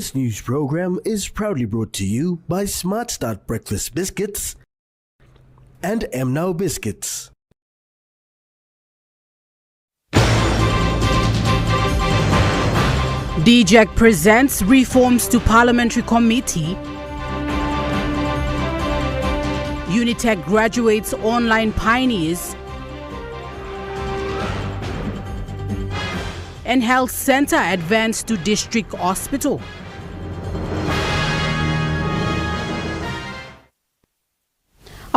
This news program is proudly brought to you by Smart Start Breakfast Biscuits and Now Biscuits. DJEC presents reforms to Parliamentary Committee. Unitec graduates online pioneers. And Health Centre advanced to District Hospital.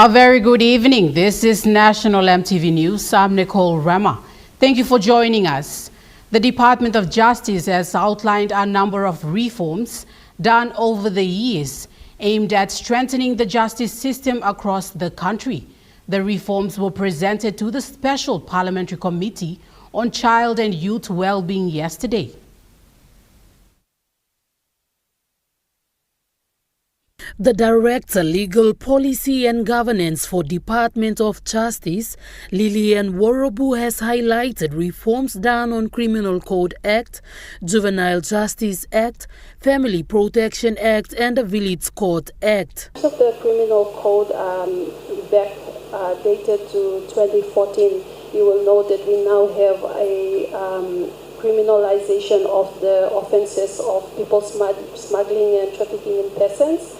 A very good evening. This is National EMTV News. I'm Nicole Rama. Thank you for joining us. The Department of Justice has outlined a number of reforms done over the years aimed at strengthening the justice system across the country. The reforms were presented to the Special Parliamentary Committee on Child and Youth Wellbeing yesterday. The Director, Legal Policy and Governance for Department of Justice, Lillian Worobu, has highlighted reforms done on Criminal Code Act, Juvenile Justice Act, Family Protection Act and the Village Court Act. Of the Criminal Code dated to 2014, you will note that we now have a criminalization of the offenses of people smuggling and trafficking in persons.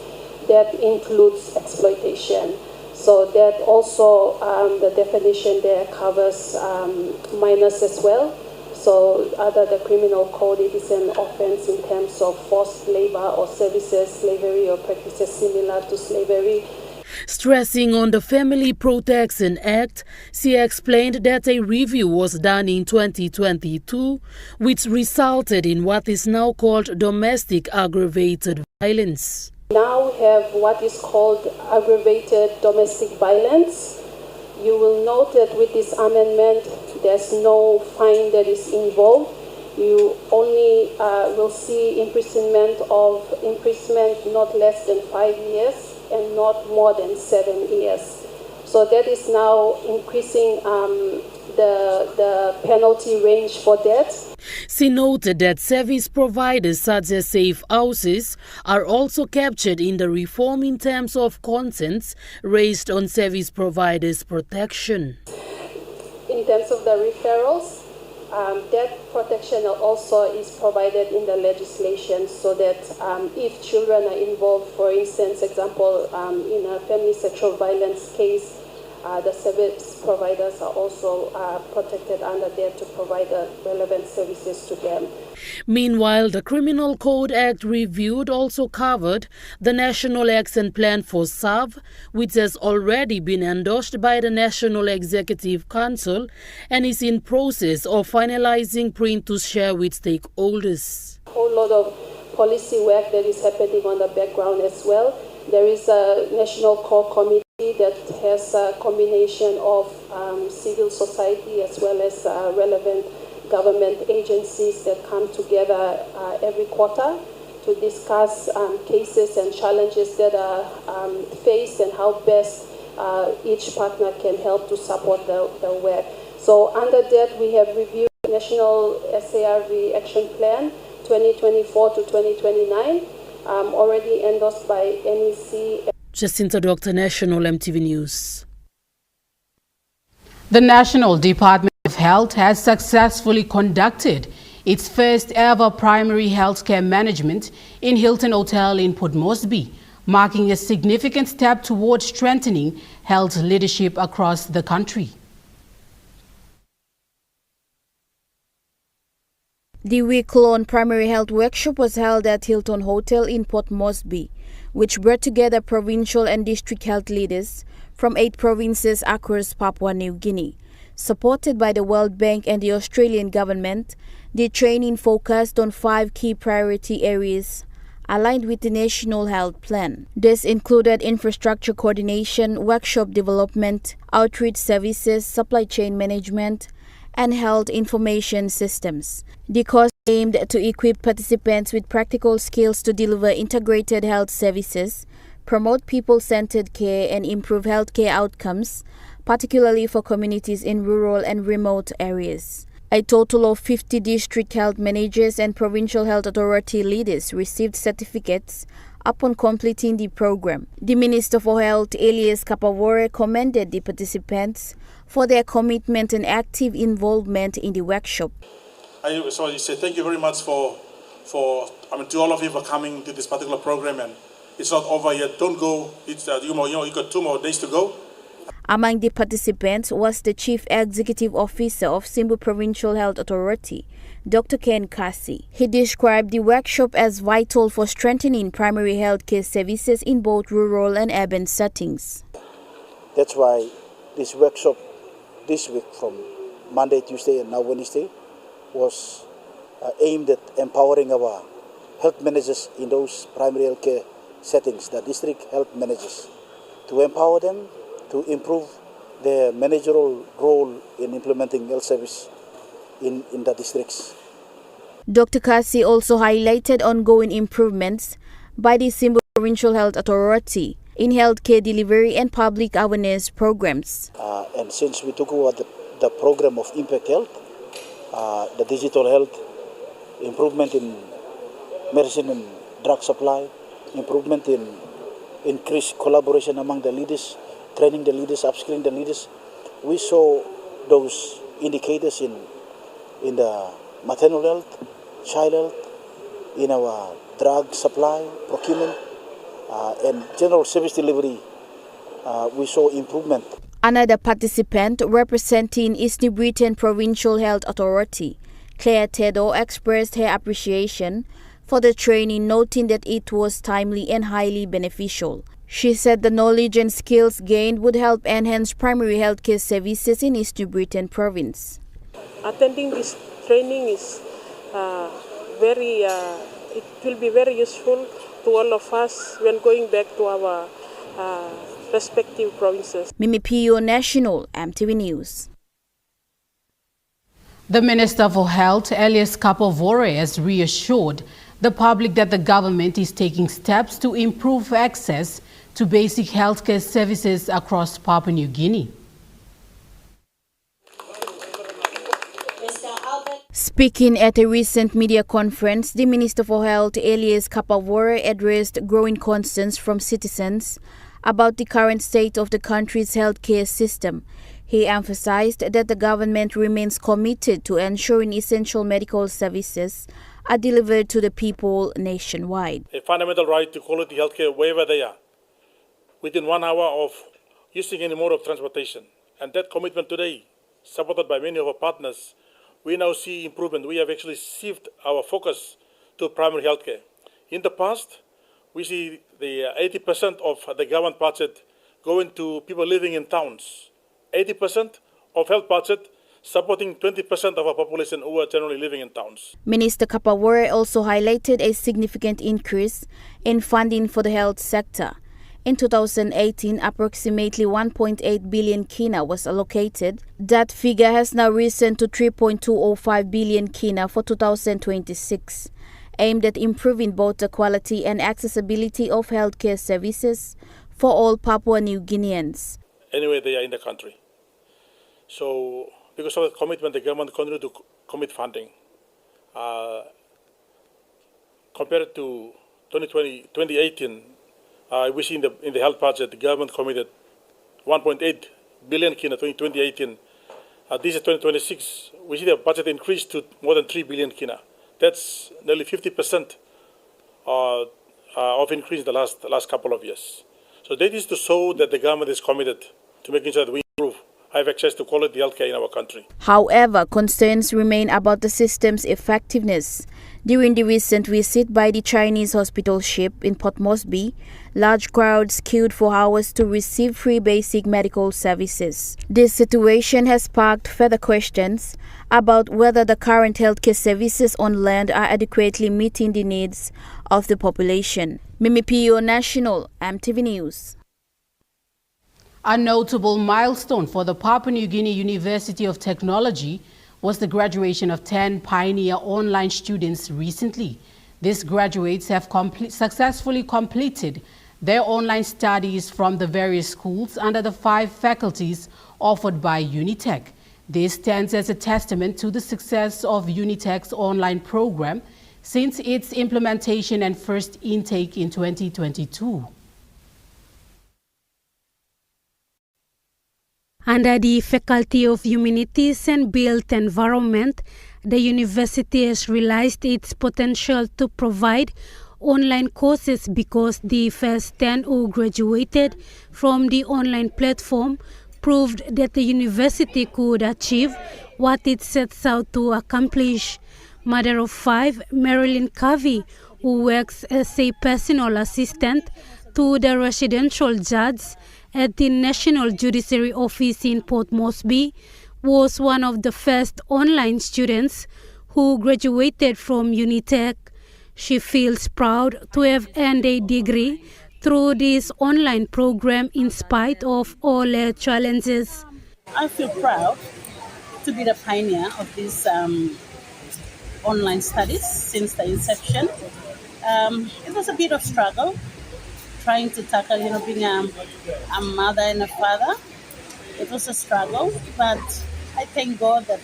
That includes exploitation. So that also, the definition there covers minors as well. So under the criminal code, it is an offense in terms of forced labor or services, slavery or practices similar to slavery. Stressing on the Family Protection Act, she explained that a review was done in 2022, which resulted in what is now called domestic aggravated violence. Now we have what is called aggravated domestic violence. You will note that with this amendment, there's no fine that is involved. You only will see imprisonment not less than 5 years and not more than 7 years. So that is now increasing the penalty range for that. She noted that service providers such as safe houses are also captured in the reform in terms of concerns raised on service providers' protection. In terms of the referrals, that protection also is provided in the legislation so that if children are involved, for instance, example, in a family sexual violence case, the service providers are also protected under there to provide relevant services to them. Meanwhile, the Criminal Code Act reviewed also covered the National Action Plan for SAV, which has already been endorsed by the National Executive Council and is in process of finalizing print to share with stakeholders. A whole lot of policy work that is happening on the background as well. There is a National Core Committee that has a combination of civil society as well as relevant government agencies that come together every quarter to discuss cases and challenges that are faced and how best each partner can help to support the work. So under that, we have reviewed National SARV Action Plan 2024 to 2029, already endorsed by NEC. Jacinta Doctor, National EMTV News. The National Department of Health has successfully conducted its first ever primary health care management in Hilton Hotel in Port Moresby, marking a significant step towards strengthening health leadership across the country. The week-long primary health workshop was held at Hilton Hotel in Port Moresby, which brought together provincial and district health leaders from 8 provinces across Papua New Guinea. Supported by the World Bank and the Australian government, the training focused on 5 key priority areas aligned with the National Health Plan. This included infrastructure coordination, workshop development, outreach services, supply chain management, and health information systems. The course aimed to equip participants with practical skills to deliver integrated health services, promote people-centered care, and improve healthcare outcomes, particularly for communities in rural and remote areas. A total of 50 district health managers and provincial health authority leaders received certificates upon completing the program. The Minister for Health, Elias Kapawore, commended the participants for their commitment and active involvement in the workshop. I say thank you very much to all of you for coming to this particular program, and it's not over yet. Don't go. It's you got 2 more days to go. Among the participants was the Chief Executive Officer of Simbu Provincial Health Authority, Dr. Ken Kasi. He described the workshop as vital for strengthening primary health care services in both rural and urban settings. That's why this workshop this week from Monday, Tuesday and now Wednesday was aimed at empowering our health managers in those primary health care settings, the district health managers, to empower them to improve their managerial role in implementing health service in the districts. Dr. Kasi also highlighted ongoing improvements by the Simbu Provincial Health Authority in healthcare delivery and public awareness programs. And since we took over the program of Impact Health, the digital health, improvement in medicine and drug supply, improvement in increased collaboration among the leaders, training the leaders, upskilling the leaders, we saw those indicators in the maternal health, child health, in our drug supply, procurement, and general service delivery. We saw improvement. Another participant representing East New Britain Provincial Health Authority, Claire Tedo, expressed her appreciation for the training, noting that it was timely and highly beneficial. She said the knowledge and skills gained would help enhance primary healthcare services in East New Britain Province. Attending this training is it will be very useful to all of us when going back to our respective provinces. Mimi Pio, National EMTV News. The Minister for Health, Elias Kapawore, has reassured the public that the government is taking steps to improve access to basic healthcare services across Papua New Guinea. Speaking at a recent media conference, the Minister for Health, Elias Kapawore, addressed growing concerns from citizens about the current state of the country's healthcare system. He emphasized that the government remains committed to ensuring essential medical services are delivered to the people nationwide. A fundamental right to quality healthcare wherever they are, within 1 hour of using any mode of transportation. And that commitment today, supported by many of our partners, we now see improvement. We have actually shifted our focus to primary healthcare. In the past, we see the 80% of the government budget going to people living in towns. 80% of health budget supporting 20% of our population who are generally living in towns. Minister Kapawore also highlighted a significant increase in funding for the health sector. In 2018, approximately 1.8 billion kina was allocated. That figure has now risen to 3.205 billion kina for 2026, aimed at improving both the quality and accessibility of healthcare services for all Papua New Guineans. Anywhere they are in the country. So, because of that commitment, the government continued to commit funding. Compared to 2018, we see in the health budget, the government committed 1.8 billion kina in 2018. This is 2026. We see the budget increased to more than 3 billion kina. That's nearly 50% of increase in the last couple of years. So that is to show that the government is committed to making sure that we improve, have access to quality healthcare in our country. However, concerns remain about the system's effectiveness. During the recent visit by the Chinese hospital ship in Port Moresby, large crowds queued for hours to receive free basic medical services. This situation has sparked further questions about whether the current healthcare services on land are adequately meeting the needs of the population. Mimi Pio, National EMTV News. A notable milestone for the Papua New Guinea University of Technology was the graduation of 10 pioneer online students recently. These graduates have successfully completed their online studies from the various schools under the 5 faculties offered by Unitech. This stands as a testament to the success of Unitech's online program since its implementation and first intake in 2022. Under the Faculty of Humanities and Built Environment, the university has realized its potential to provide online courses because the first 10 who graduated from the online platform proved that the university could achieve what it sets out to accomplish. Mother of 5, Marilyn Covey, who works as a personal assistant to the residential judge at the National Judiciary Office in Port Moresby, was one of the first online students who graduated from Unitech. She feels proud to have earned a degree through this online program in spite of all her challenges. I feel proud to be the pioneer of these online studies since the inception. It was a bit of struggle trying to tackle, being a mother and a father. It was a struggle, but I thank God that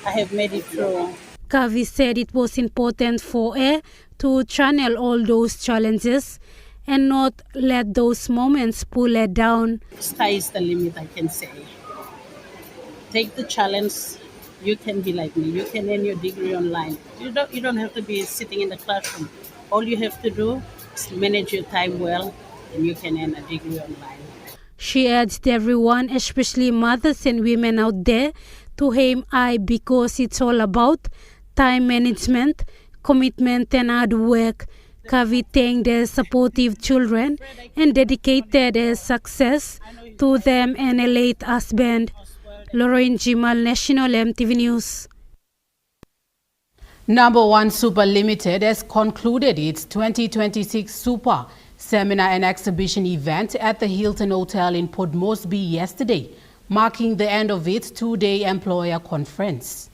I have made it through. Kavi said it was important for her to channel all those challenges and not let those moments pull her down. Sky is the limit, I can say. Take the challenge. You can be like me. You can earn your degree online. You don't have to be sitting in the classroom. All you have to do is manage your time well, and you can earn a degree online. She urged everyone, especially mothers and women out there, to aim high because it's all about time management, commitment and hard work. Kavi thanked their supportive children and dedicated their success to them and a late husband. Lauren Jimal, National EMTV News. Number 1 Super Limited has concluded its 2026 Super Seminar and Exhibition event at the Hilton Hotel in Port Moresby yesterday, marking the end of its 2-day employer conference.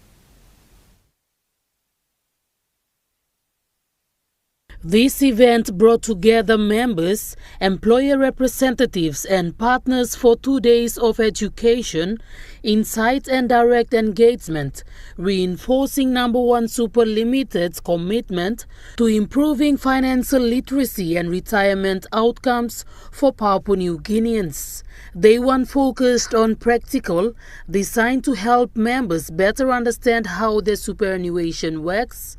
This event brought together members, employer representatives and partners for 2 days of education, insight and direct engagement, reinforcing Number 1 Super Limited's commitment to improving financial literacy and retirement outcomes for Papua New Guineans. Day 1 focused on practical, designed to help members better understand how their superannuation works.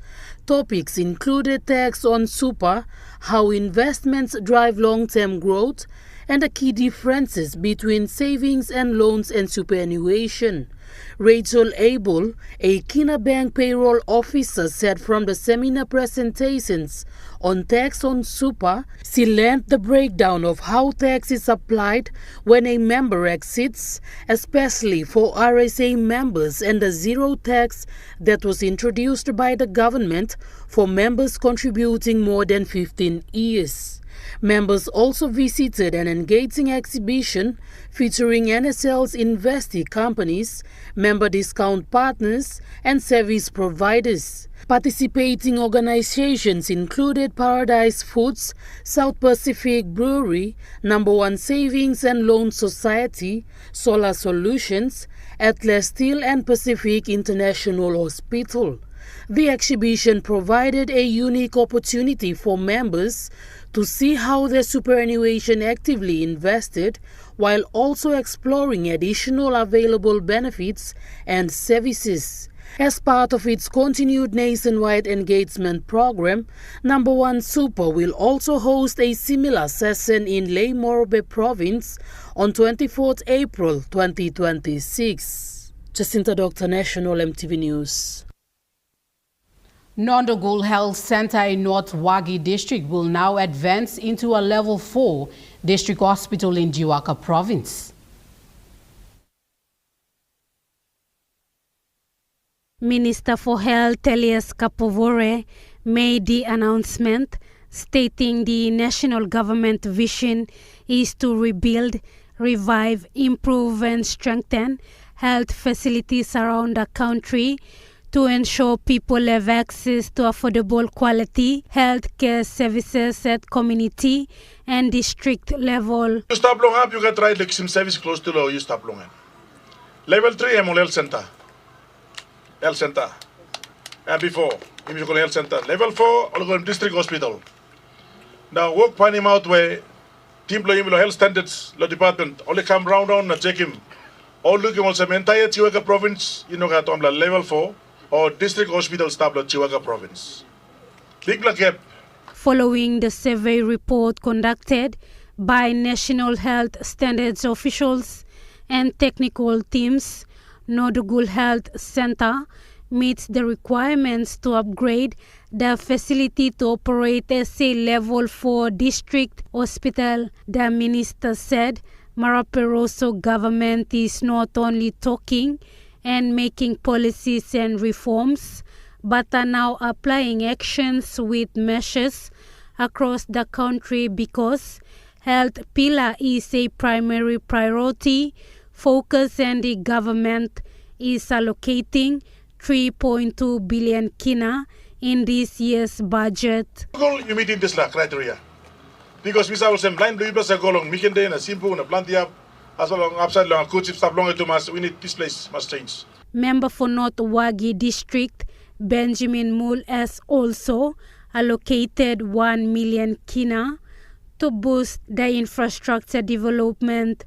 Topics included tax on super, how investments drive long-term growth, and the key differences between savings and loans and superannuation. Rachel Abel, a Kina Bank payroll officer, said from the seminar presentations on tax on super, she learned the breakdown of how tax is applied when a member exits, especially for RSA members, and the zero tax that was introduced by the government for members contributing more than 15 years. Members also visited an engaging exhibition featuring NSL's investee companies, member discount partners, and service providers. Participating organizations included Paradise Foods, South Pacific Brewery, Number 1 Savings and Loan Society, Solar Solutions, Atlas Steel and Pacific International Hospital. The exhibition provided a unique opportunity for members to see how their superannuation actively invested while also exploring additional available benefits and services. As part of its continued nationwide engagement program, Number 1 Super will also host a similar session in Ley Morobe Province on 24th April 2026. Jacinta Dr. National EMTV News. Nondogul Health Center in North Wagi District will now advance into a Level 4 district hospital in Jiwaka Province. Minister for Health Elias Kapovore made the announcement stating the national government vision is to rebuild, revive, improve and strengthen health facilities around the country to ensure people have access to affordable quality healthcare services at community and district level. You stop long up, you get right like some service close to low, you stop long. Level 3 ML Health Center. And before, Immunicol Health Center. Level 4, Olgon District Hospital. Now, work find him out where team health standards, the department, only come round on and check him. All looking also entire Chihuahua province, level 4, or district hospital staff of Chihuahua province. Big black gap. Following the survey report conducted by National Health Standards officials and technical teams, Nodugul Health Center meets the requirements to upgrade the facility to operate as a level 4 district hospital. The minister said Maraperoso government is not only talking and making policies and reforms, but are now applying actions with measures across the country because health pillar is a primary priority focus, and the government is allocating 3.2 billion kina in this year's budget. You meet in this criteria because we saw some blind people say go along Mikende and Simpu and Plantia as long upside long coach stop long to us. We need this place must change. Member for North Wagi District Benjamin Mool has also allocated 1 million kina to boost the infrastructure development.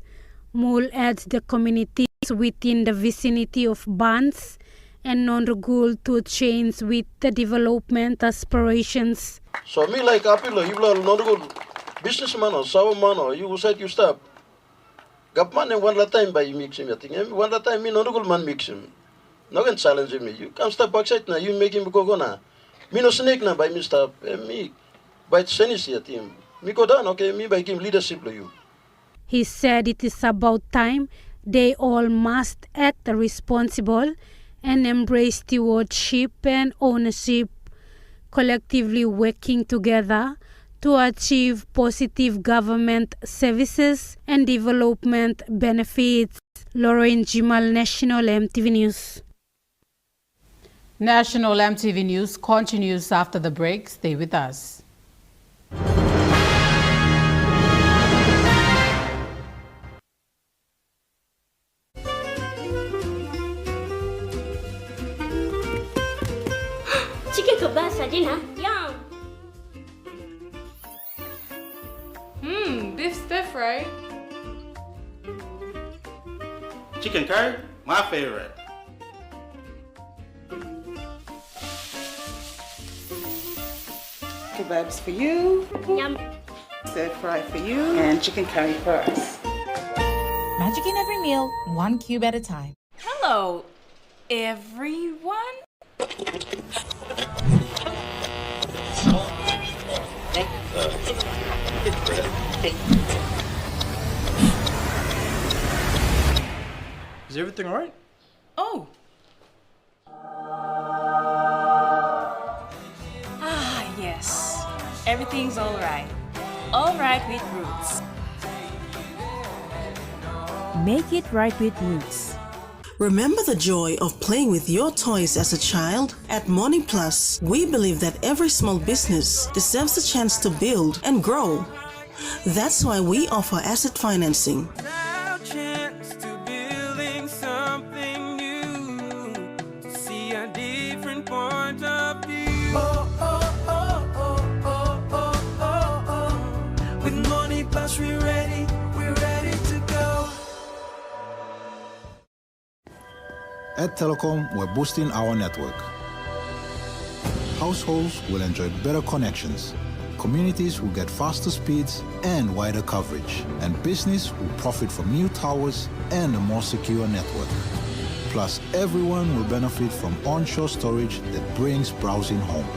Mool adds the communities within the vicinity of Bans and Nondogul to change with the development aspirations. So me like Apilo, you will Nondogul businessman or man or you said you stop. Gapman one time by mix him, I think. One time me Nondogul man mix him. No can challenge me. You can't stop backside now, you make him go na. Me no snake na by me stop. Me by Senis yet him. Me go down, okay, me by him leadership to you. He said it is about time they all must act responsible and embrace stewardship and ownership, collectively working together to achieve positive government services and development benefits. Lauren Jimal, National MTV News. National MTV News continues after the break. Stay with us. Chicken kebab saja na, yum. Beef stir fry. Chicken curry, my favorite. Kebabs for you. Yum. Stir fry for you. And chicken curry for us. Magic in every meal, one cube at a time. Hello, everyone. Is everything alright? Oh. Yes. Everything's alright. Alright with Roots. Make it right with Roots. Remember the joy of playing with your toys as a child? At Morning Plus, we believe that every small business deserves a chance to build and grow. That's why we offer asset financing. With Morning Plus, we're ready to go. At Telecom, we're boosting our network. Households will enjoy better connections. Communities will get faster speeds and wider coverage. And business will profit from new towers and a more secure network. Plus, everyone will benefit from onshore storage that brings browsing home.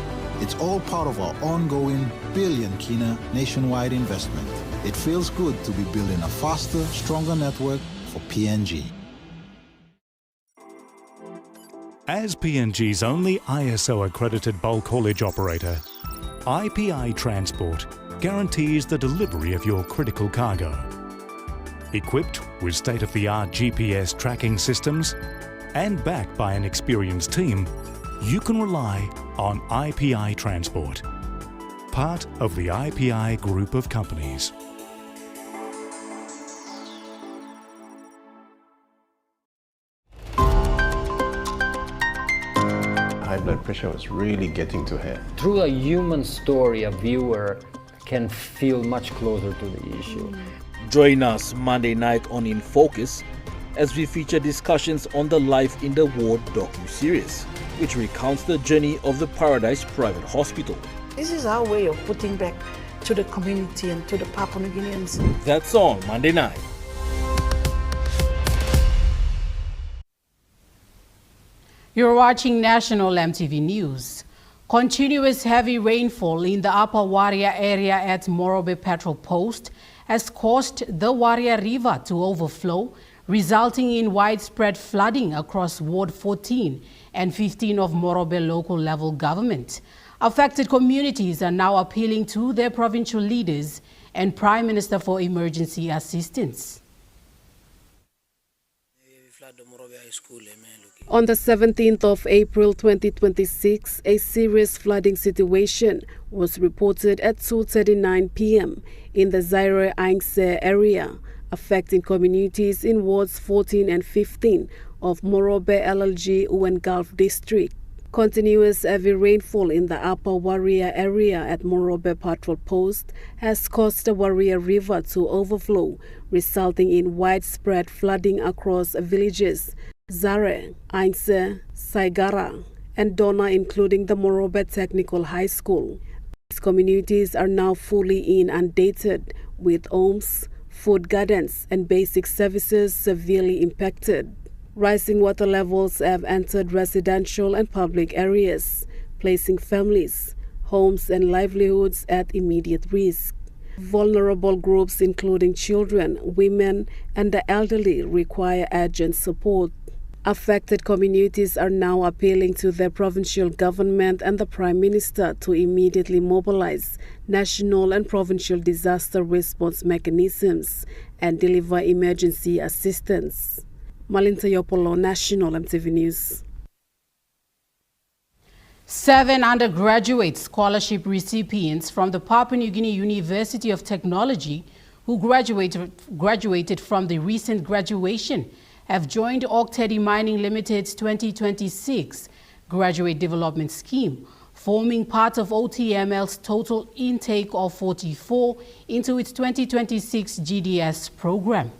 It's all part of our ongoing billion kina nationwide investment. It feels good to be building a faster, stronger network for PNG. As PNG's only ISO-accredited bulk haulage operator, IPI Transport guarantees the delivery of your critical cargo. Equipped with state-of-the-art GPS tracking systems and backed by an experienced team, you can rely on IPI Transport, part of the IPI group of companies. blood pressure was really getting to her. Through a human story, a viewer can feel much closer to the issue. Join us Monday night on In Focus as we feature discussions on the Life in the Ward docu-series, which recounts the journey of the Paradise Private Hospital. This is our way of putting back to the community and to the Papua New Guineans. That's on Monday night. You're watching National MTV News. Continuous heavy rainfall in the Upper Waria area at Morobe Petrol Post has caused the Waria River to overflow, resulting in widespread flooding across Ward 14 and 15 of Morobe local level government. Affected communities are now appealing to their provincial leaders and Prime Minister for emergency assistance. On the 17th of April 2026, a serious flooding situation was reported at 2:39 p.m. in the Zaire Ainse area, affecting communities in wards 14 and 15 of Morobe LLG Uwen Gulf District. Continuous heavy rainfall in the Upper Waria area at Morobe Patrol Post has caused the Waria River to overflow, resulting in widespread flooding across villages Zare, Ainse, Saigara, and Dona, including the Morobe Technical High School. These communities are now fully inundated, with homes, food gardens, and basic services severely impacted. Rising water levels have entered residential and public areas, placing families, homes, and livelihoods at immediate risk. Vulnerable groups, including children, women, and the elderly, require urgent support. Affected communities are now appealing to their provincial government and the Prime Minister to immediately mobilize national and provincial disaster response mechanisms and deliver emergency assistance. Malinta Yopolo, National MTV News. 7 undergraduate scholarship recipients from the Papua New Guinea University of Technology who graduated from the recent graduation have joined Octedi Mining Limited's 2026 Graduate Development Scheme, forming part of OTML's total intake of 44 into its 2026 GDS program.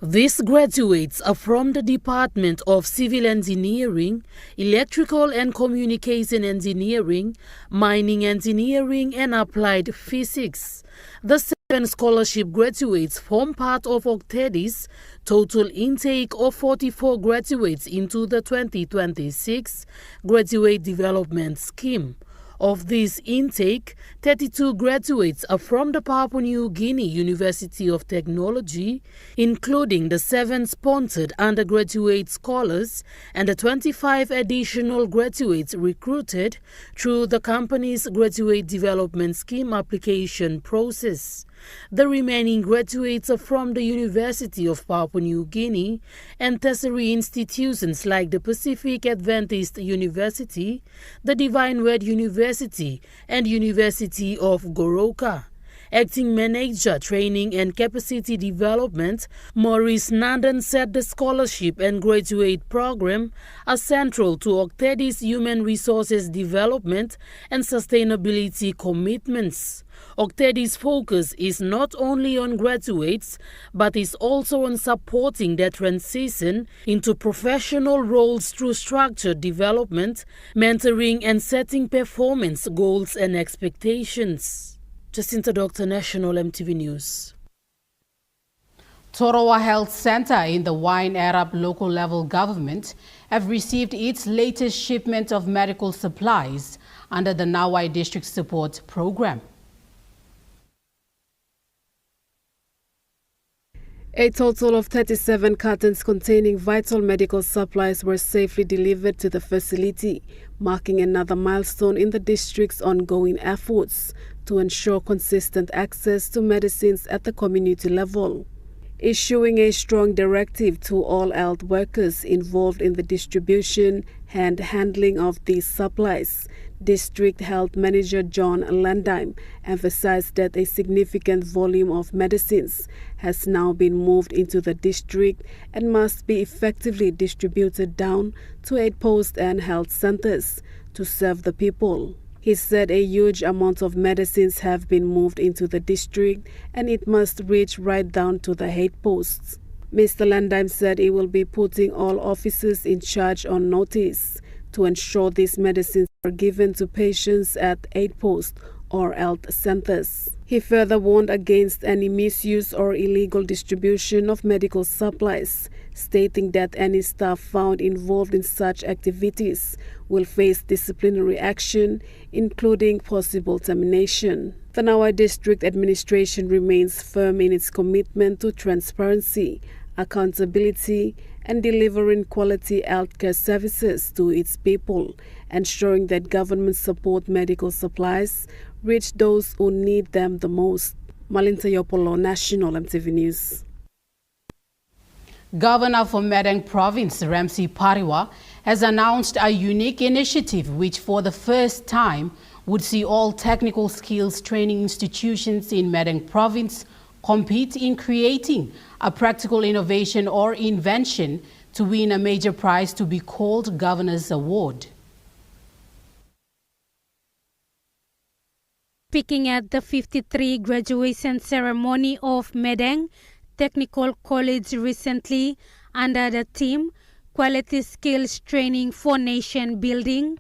These graduates are from the Department of Civil Engineering, Electrical and Communication Engineering, Mining Engineering, and Applied Physics. The 7 scholarship graduates form part of Octedi's total intake of 44 graduates into the 2026 Graduate Development Scheme. Of this intake, 32 graduates are from the Papua New Guinea University of Technology, including the 7 sponsored undergraduate scholars and the 25 additional graduates recruited through the company's Graduate Development Scheme application process. The remaining graduates are from the University of Papua New Guinea and tertiary institutions like the Pacific Adventist University, the Divine Word University, and University of Goroka. Acting Manager, Training and Capacity Development, Maurice Nandan, said the scholarship and graduate program are central to Octedi's human resources development and sustainability commitments. Octedi's focus is not only on graduates, but is also on supporting their transition into professional roles through structured development, mentoring, and setting performance goals and expectations. Jacinta Doctor, National MTV News. Torowa Health Center in the Wine Arab local level government have received its latest shipment of medical supplies under the Nawai District Support Program. A total of 37 cartons containing vital medical supplies were safely delivered to the facility, marking another milestone in the district's ongoing efforts to ensure consistent access to medicines at the community level. Issuing a strong directive to all health workers involved in the distribution and handling of these supplies, District Health Manager John Landime emphasized that a significant volume of medicines has now been moved into the district and must be effectively distributed down to aid posts and health centers to serve the people. He said a huge amount of medicines have been moved into the district and it must reach right down to the aid posts. Mr. Landime said he will be putting all officers in charge on notice to ensure these medicines are given to patients at aid posts or health centers. He further warned against any misuse or illegal distribution of medical supplies, stating that any staff found involved in such activities will face disciplinary action, including possible termination. The Nawa District Administration remains firm in its commitment to transparency, accountability, and delivering quality healthcare services to its people, ensuring that government support medical supplies reach those who need them the most. Malinta Yopolo, National EMTV News. Governor for Madang Province, Ramsey Pariwa, has announced a unique initiative which for the first time would see all technical skills training institutions in Madang Province compete in creating a practical innovation or invention to win a major prize to be called Governor's Award. Speaking at the 53 graduation ceremony of Madang Technical College recently under the theme Quality Skills Training for Nation Building,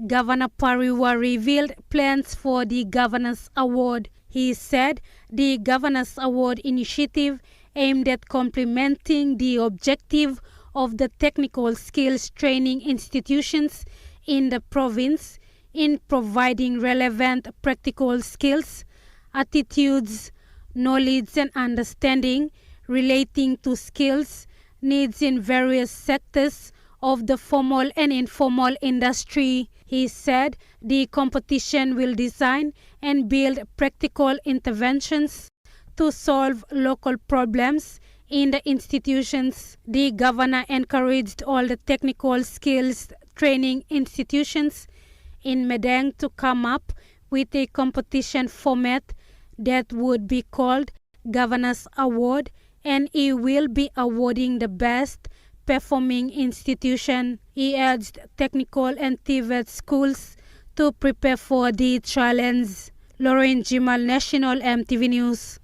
Governor Pariwa revealed plans for the Governor's Award. He said the Governor's Award initiative aimed at complementing the objective of the technical skills training institutions in the province in providing relevant practical skills, attitudes, knowledge and understanding relating to skills needs in various sectors of the formal and informal industry. He said the competition will design and build practical interventions to solve local problems in the institutions. The governor encouraged all the technical skills training institutions in Madang to come up with a competition format that would be called Governor's Award, and he will be awarding the best performing institution. He urged technical and TVET schools to prepare for the challenge. Lauren Jimal, National EMTV News.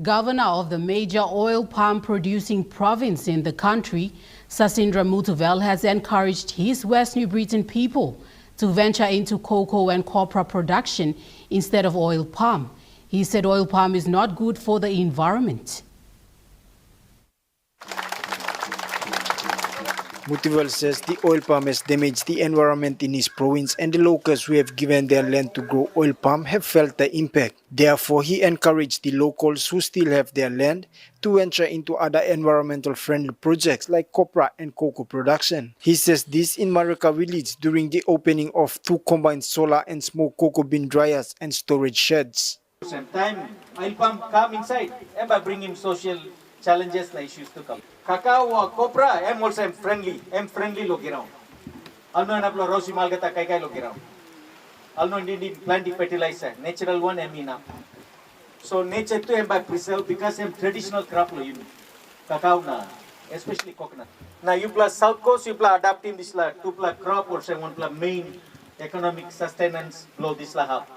Governor of the major oil palm producing province in the country, Sasindra Mutuvel, has encouraged his West New Britain people to venture into cocoa and copra production instead of oil palm. He said oil palm is not good for the environment. Mutival says the oil palm has damaged the environment in his province and the locals who have given their land to grow oil palm have felt the impact. Therefore, he encouraged the locals who still have their land to venture into other environmental friendly projects like copra and cocoa production. He says this in Marika village during the opening of 2 combined solar and small cocoa bean dryers and storage sheds. Same time, oil palm come inside and by bringing social challenges like issues to come. Cacao or copra, I'm also friendly. I'm friendly look around. Alno na plo rosi malgata kai look around. Alno hindi plant fertilizer, natural one amina. So nature to am by preserve because I'm traditional crop lo yun. Cacao na, especially coconut. Now you plus South Coast, you plus adapting this la 2 plus crop or say 1 plus main economic sustenance blow this la have.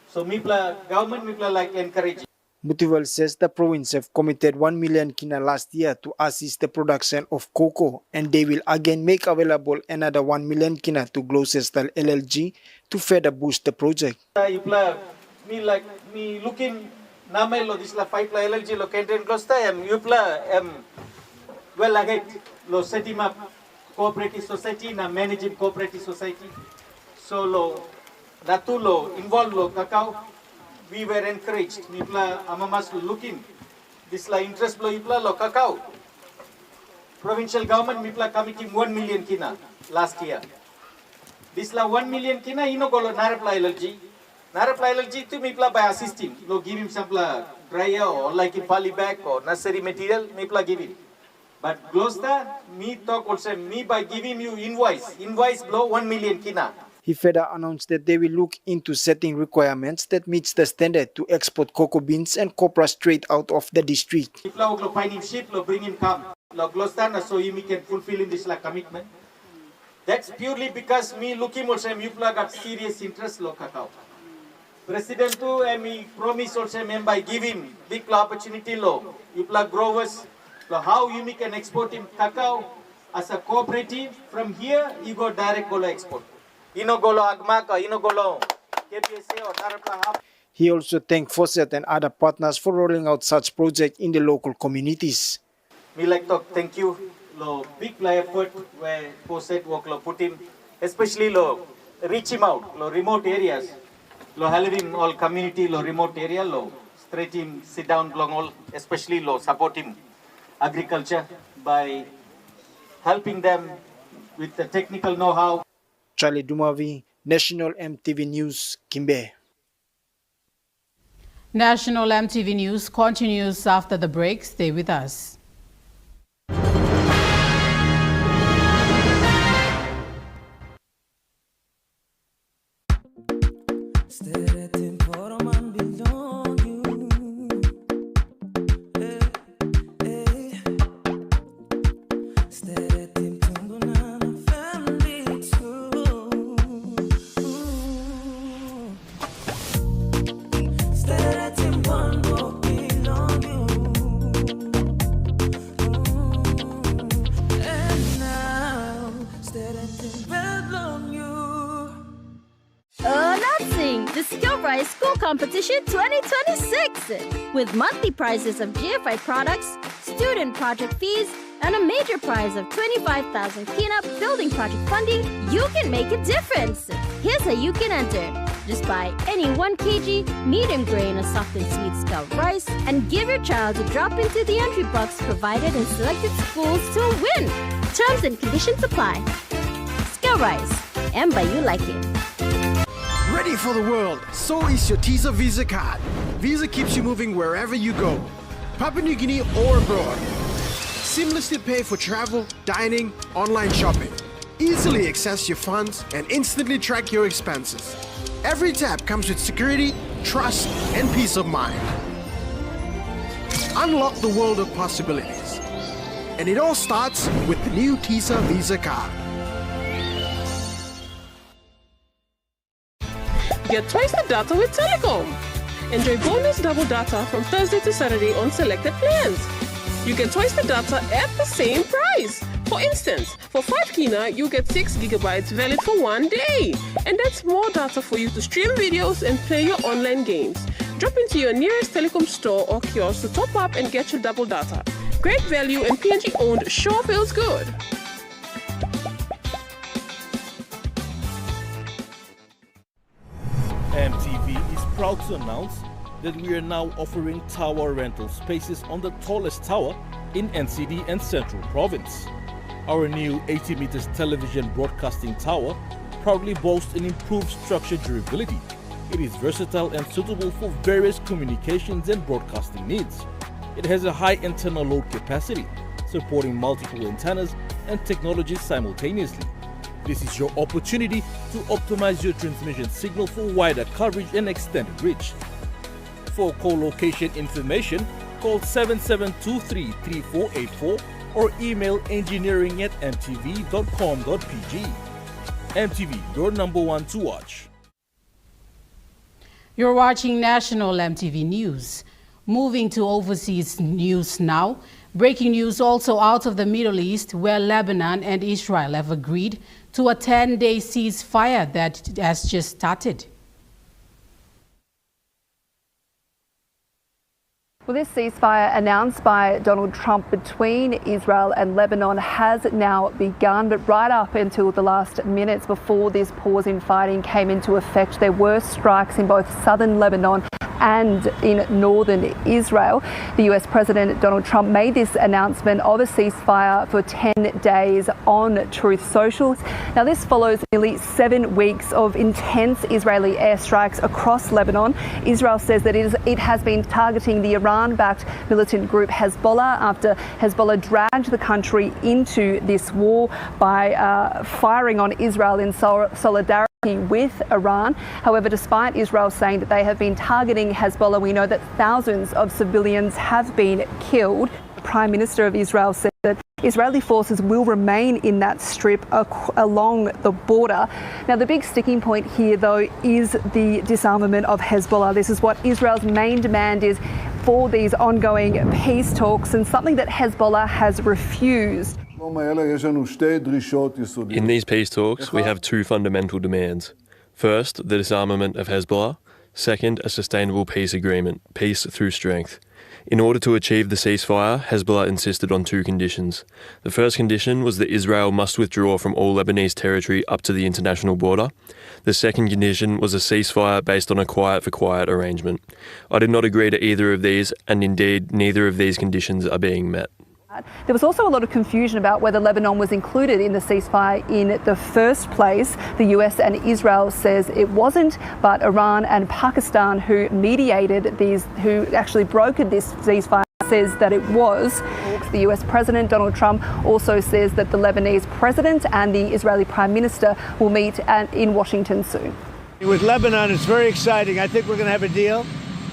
So me plus government me plus like encourage. Mutival says the province have committed 1 million kina last year to assist the production of cocoa, and they will again make available another 1 million kina to Gloucester LLG to further boost the project. Me like me looking namay lo this la 5 la LLG lo Kenton Gloucester well like lo setting up cooperative society na managing cooperative society. So lo datu lo involve lo cacao. We were encouraged. Nipla amamas looking. This la interest blow ipla lo cacao. Provincial government nipla committing 1 million kina last year. This la 1 million kina ino golo narapla LLG. Narapla LLG to nipla by assisting. Lo give him some dryer or like in poly bag or nursery material. Nipla give him. But Gloucester me talk also me by giving you invoice blow 1 million kina. He further announced that they will look into setting requirements that meets the standard to export cocoa beans and copra straight out of the district. If we find him ship, bring him come. So he can fulfill this commitment. That's purely because me looking also you got serious interest cacao. President too and me promise also by give him big opportunity you growers how you can export him cacao as a cooperative from here you go direct go export. He also thanked Fawcett and other partners for rolling out such projects in the local communities. Me like to thank you big effort where Fawcett work put him, especially reach him out remote areas. Help him all community remote area straight him sit down all especially support him agriculture by helping them with the technical know-how. Charlie Dumavi, National MTV News, Kimbe. National MTV News continues after the break. Stay with us. Competition 2026 with monthly prizes of GFI products, student project fees, and a major prize of 25,000 Kina building project funding. You can make a difference. Here's how you can enter. Just buy any 1 kg medium grain or soft and sweet Scout rice and give your child a drop into the entry box provided in selected schools to win. Terms and conditions apply. Scout rice, and by you like it. Ready for the world, so is your TISA Visa card. Visa keeps you moving wherever you go, Papua New Guinea or abroad. Seamlessly pay for travel, dining, online shopping. Easily access your funds and instantly track your expenses. Every tap comes with security, trust, and peace of mind. Unlock the world of possibilities. And it all starts with the new TISA Visa card. Get twice the data with Telecom. Enjoy bonus double data from Thursday to Saturday on selected plans. You get twice the data at the same price. For instance, for 5 Kina, you get 6 gigabytes valid for 1 day. And that's more data for you to stream videos and play your online games. Drop into your nearest Telecom store or kiosk to top up and get your double data. Great value and PNG owned sure feels good. EMTV is proud to announce that we are now offering tower rental spaces on the tallest tower in NCD and Central Province. Our new 80 meters television broadcasting tower proudly boasts an improved structure durability. It is versatile and suitable for various communications and broadcasting needs. It has a high antenna load capacity, supporting multiple antennas and technologies simultaneously. This is your opportunity to optimize your transmission signal for wider coverage and extended reach. For co-location information, call 7723-3484 or email engineering@mtv.com.pg. MTV, your number one to watch. You're watching National MTV News. Moving to overseas news now. Breaking news also out of the Middle East, where Lebanon and Israel have agreed to a 10-day ceasefire that has just started. Well, this ceasefire announced by Donald Trump between Israel and Lebanon has now begun, but right up until the last minutes before this pause in fighting came into effect, there were strikes in both southern Lebanon and in northern Israel. The US President Donald Trump made this announcement of a ceasefire for 10 days on Truth Social. Now, this follows nearly 7 weeks of intense Israeli airstrikes across Lebanon. Israel says that it has been targeting the Iran-backed militant group Hezbollah after Hezbollah dragged the country into this war by firing on Israel in solidarity talking with Iran. However, despite Israel saying that they have been targeting Hezbollah, we know that thousands of civilians have been killed. The Prime Minister of Israel said that Israeli forces will remain in that strip along the border. Now, the big sticking point here, though, is the disarmament of Hezbollah. This is what Israel's main demand is for these ongoing peace talks, and something that Hezbollah has refused. In these peace talks, we have two fundamental demands. First, the disarmament of Hezbollah. Second, a sustainable peace agreement, peace through strength. In order to achieve the ceasefire, Hezbollah insisted on two conditions. The first condition was that Israel must withdraw from all Lebanese territory up to the international border. The second condition was a ceasefire based on a quiet-for-quiet arrangement. I did not agree to either of these, and indeed, neither of these conditions are being met. There was also a lot of confusion about whether Lebanon was included in the ceasefire in the first place. The US and Israel says it wasn't, but Iran and Pakistan, who mediated these, who actually brokered this ceasefire, says that it was. The US President Donald Trump also says that the Lebanese President and the Israeli Prime Minister will meet in Washington soon. With Lebanon, it's very exciting. I think we're going to have a deal.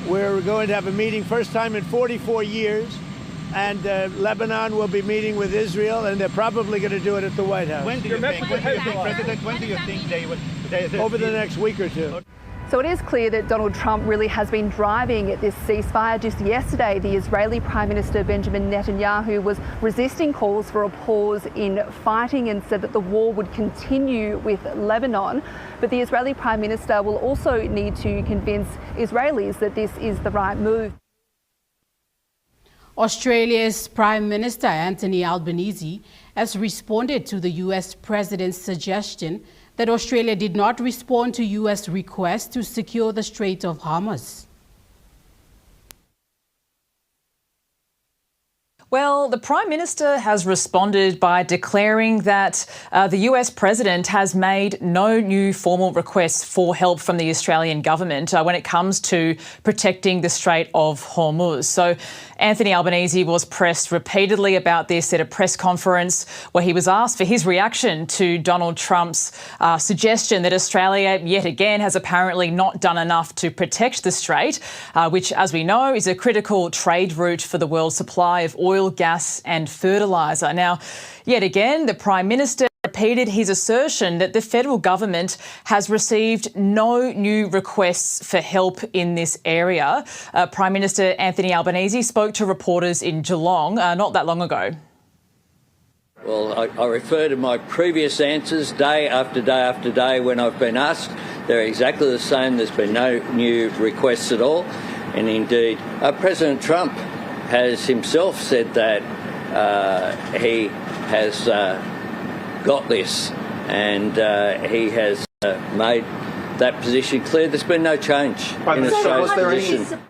We're going to have a meeting, first time in 44 years. And Lebanon will be meeting with Israel, and they're probably going to do it at the White House. When do you think, President, when do you think they would? Over the next week or two. So it is clear that Donald Trump really has been driving this ceasefire. Just yesterday, the Israeli Prime Minister Benjamin Netanyahu was resisting calls for a pause in fighting and said that the war would continue with Lebanon. But the Israeli Prime Minister will also need to convince Israelis that this is the right move. Australia's Prime Minister Anthony Albanese has responded to the US President's suggestion that Australia did not respond to US requests to secure the Strait of Hormuz. Well, the Prime Minister has responded by declaring that the US President has made no new formal requests for help from the Australian government when it comes to protecting the Strait of Hormuz. So Anthony Albanese was pressed repeatedly about this at a press conference where he was asked for his reaction to Donald Trump's suggestion that Australia yet again has apparently not done enough to protect the Strait, which, as we know, is a critical trade route for the world's supply of oil, gas and fertiliser. Now, yet again, the Prime Minister repeated his assertion that the federal government has received no new requests for help in this area. Prime Minister Anthony Albanese spoke to reporters in Geelong not that long ago. Well, I refer to my previous answers day after day after day when I've been asked. They're exactly the same. There's been no new requests at all. And indeed, President Trump has himself said that he has got this, and he has made that position clear. There's been no change in Australia's position.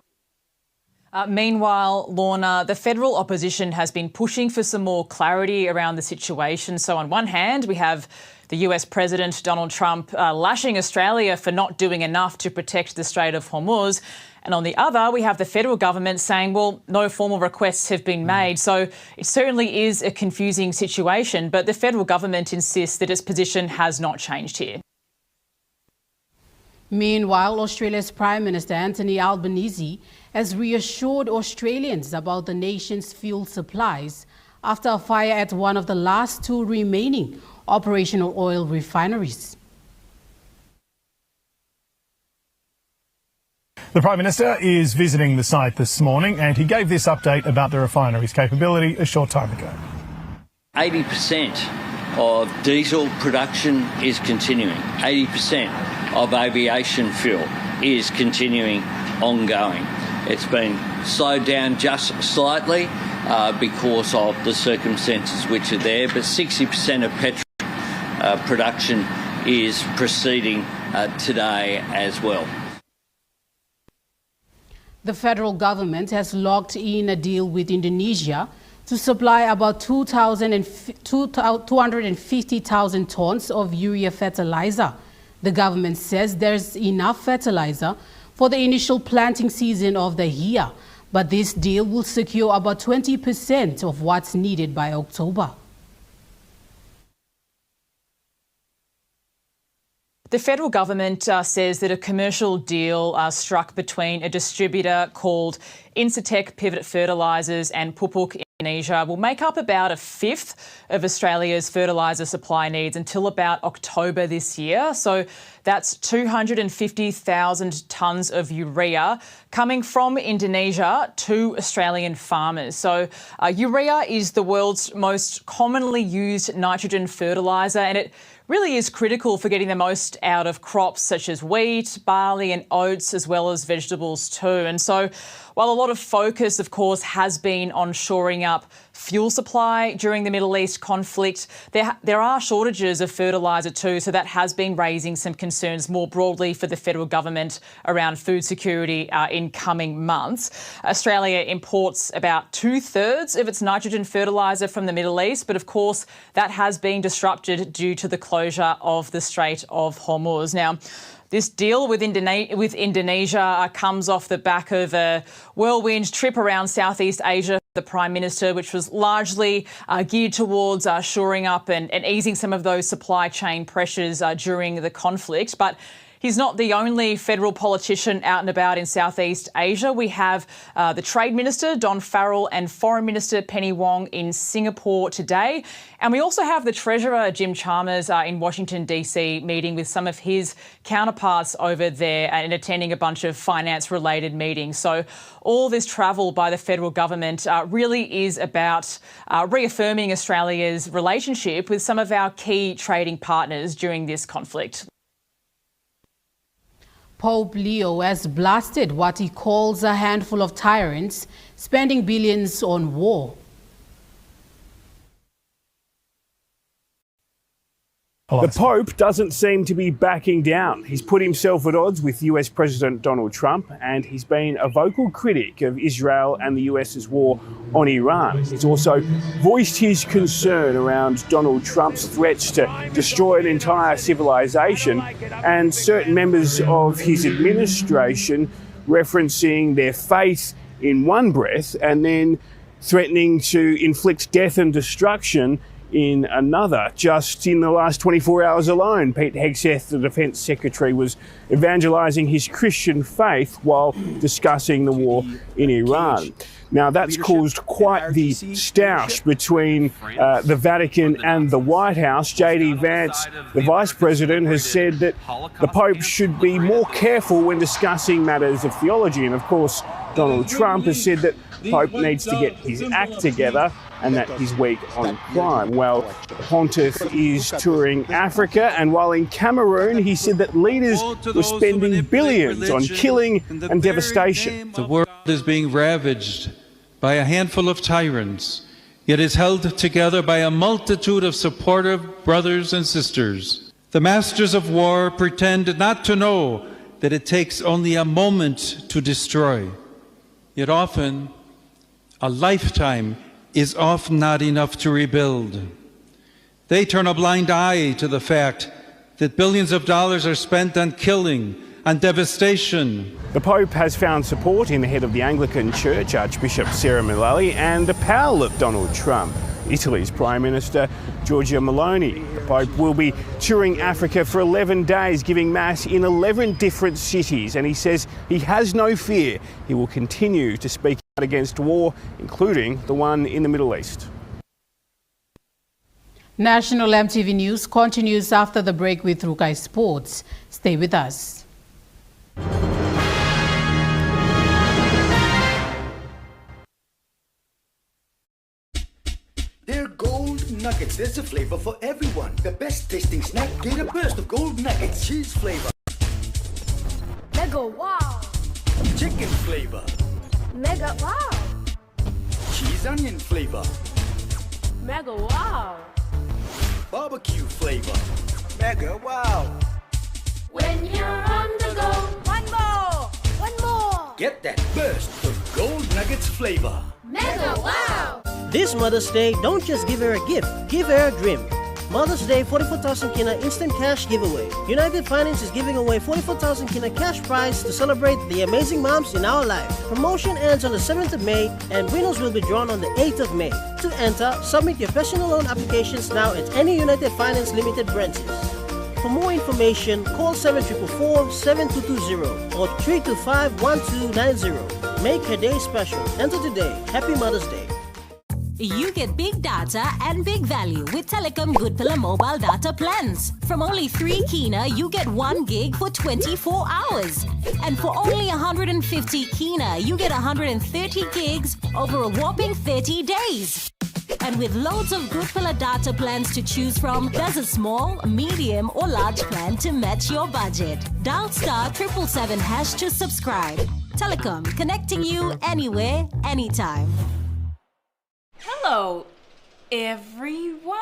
Meanwhile, Lorna, the federal opposition has been pushing for some more clarity around the situation. So on one hand, we have the US President Donald Trump lashing Australia for not doing enough to protect the Strait of Hormuz. And on the other, we have the federal government saying, well, no formal requests have been made. So it certainly is a confusing situation, but the federal government insists that its position has not changed here. Meanwhile, Australia's Prime Minister Anthony Albanese has reassured Australians about the nation's fuel supplies after a fire at one of the last two remaining operational oil refineries. The Prime Minister is visiting the site this morning, and he gave this update about the refinery's capability a short time ago. 80% of diesel production is continuing. 80% of aviation fuel is continuing ongoing. It's been slowed down just slightly because of the circumstances which are there, but 60% of petrol production is proceeding today as well. The federal government has locked in a deal with Indonesia to supply about 250,000 tons of urea fertilizer. The government says there's enough fertilizer for the initial planting season of the year, but this deal will secure about 20% of what's needed by October. The federal government says that a commercial deal struck between a distributor called Incitec Pivot Fertilisers and Pupuk Indonesia will make up about a fifth of Australia's fertiliser supply needs until about October this year. So that's 250,000 tonnes of urea coming from Indonesia to Australian farmers. So urea is the world's most commonly used nitrogen fertiliser, and it really is critical for getting the most out of crops such as wheat, barley and oats, as well as vegetables too. And so while a lot of focus, of course, has been on shoring up fuel supply during the Middle East conflict, there are shortages of fertiliser too, so that has been raising some concerns more broadly for the federal government around food security in coming months. Australia imports about 2/3 of its nitrogen fertiliser from the Middle East, but of course that has been disrupted due to the closure of the Strait of Hormuz. Now, this deal with Indonesia comes off the back of a whirlwind trip around Southeast Asia for the Prime Minister, which was largely geared towards shoring up and easing some of those supply chain pressures during the conflict. But he's not the only federal politician out and about in Southeast Asia. We have the Trade Minister, Don Farrell, and Foreign Minister Penny Wong in Singapore today. And we also have the Treasurer, Jim Chalmers, in Washington, D.C., meeting with some of his counterparts over there and attending a bunch of finance-related meetings. So all this travel by the federal government really is about reaffirming Australia's relationship with some of our key trading partners during this conflict. Pope Leo has blasted what he calls a handful of tyrants spending billions on war. The Pope doesn't seem to be backing down. He's put himself at odds with US President Donald Trump, and he's been a vocal critic of Israel and the US's war on Iran. He's also voiced his concern around Donald Trump's threats to destroy an entire civilization, and certain members of his administration referencing their faith in one breath and then threatening to inflict death and destruction in another. Just in the last 24 hours alone, Pete Hegseth, the Defence Secretary, was evangelising his Christian faith while discussing the war in Iran. Now, that's caused quite the stoush between the Vatican and the White House. J.D. Vance, the Vice President, has said that the Pope should be more careful when discussing matters of theology. And, of course, Donald Trump has said that the Pope needs to get his act together and that he's weak on crime. Well, the Pontiff is touring Africa, and while in Cameroon, he said that leaders were spending billions on killing and devastation. The world is being ravaged by a handful of tyrants, yet is held together by a multitude of supportive brothers and sisters. The masters of war pretend not to know that it takes only a moment to destroy, yet often a lifetime is often not enough to rebuild. They turn a blind eye to the fact that billions of dollars are spent on killing, on devastation. The Pope has found support in the head of the Anglican Church, Archbishop Sarah Mullally, and a pal of Donald Trump, Italy's Prime Minister Giorgia Meloni. The Pope will be touring Africa for 11 days, giving Mass in 11 different cities, and he says he has no fear. He will continue to speak out against war, including the one in the Middle East. National MTV News continues after the break with Rukai Sports. Stay with us. They're gold nuggets. There's a flavor for everyone. The best tasting snack. Get a burst of gold nuggets. Cheese flavor. Mega wow. Chicken flavor. Mega wow. Cheese onion flavor. Mega wow. Barbecue flavor. Mega wow. When you're on the go, one more. One more. Get that burst of gold nuggets flavor. Mega wow. This Mother's Day, don't just give her a gift, give her a dream. Mother's Day 44,000 kina instant cash giveaway. United Finance is giving away 44,000 kina cash prize to celebrate the amazing moms in our life. Promotion ends on the 7th of May and winners will be drawn on the 8th of May. To enter, submit your personal loan applications now at any United Finance Limited branches. For more information, call 7444-7220 or 325-1290. Make her day special. Enter today. Happy Mother's Day. You get big data and big value with Telecom Good Pillar mobile data plans. From only 3 Kina, you get 1 gig for 24 hours. And for only 150 Kina, you get 130 gigs over a whopping 30 days. And with loads of Good Pillar data plans to choose from, there's a small, medium or large plan to match your budget. Dial *777# to subscribe. Telecom, connecting you anywhere, anytime. Hello, everyone.